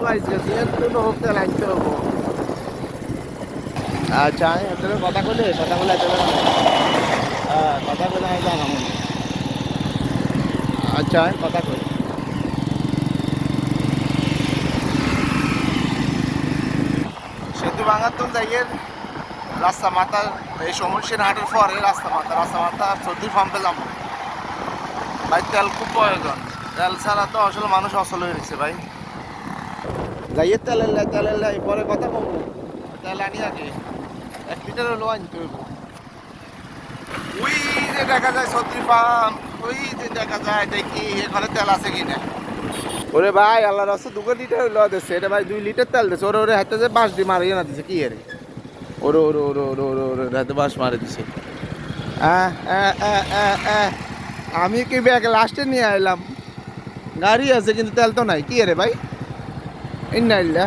পাইছে তো হোক তেল আনতে হবো। আচ্ছা এত কথা বলে হ্যাঁ কথা বলে আমি জানাবো। আচ্ছা কথা কই সেতু ভাঙাতুন যাইয়ের রাস্তা মাথা এই সমস্যার হাটের পরে রাস্তা মাথা সর্দি পাম্পে যাবো ভাই। তেল খুব প্রয়োজন, তেল ছাড়া তো আসলে মানুষ অচল হয়ে গেছে ভাই। যাইয়ের তেলের লাই পরে কথা বলবো। তেল আনি আগে 1 লিটার হলো আনতে হইব। ওই যে দেখা যায় সর্দি পাম্প, ওই যে দেখা যায় দেখি এখানে তেল আছে কিনা। ওরে ভাই আল্লাহ রাস্তা 2 লিটার হইলো দিচ্ছে এটা ভাই, 2 লিটার তেল দিচ্ছে। ওরে হাতে যে বাঁশ দিয়ে মারিয়ে না দিছে কি এরে, ওরে হাতে বাঁশ মারে দিছে। আমি কি ব্যাগ লাস্টে নিয়ে আইলাম, গাড়ি আছে কিন্তু তেল তো নাই কি রে ভাই। ইন্নাইল্লাহ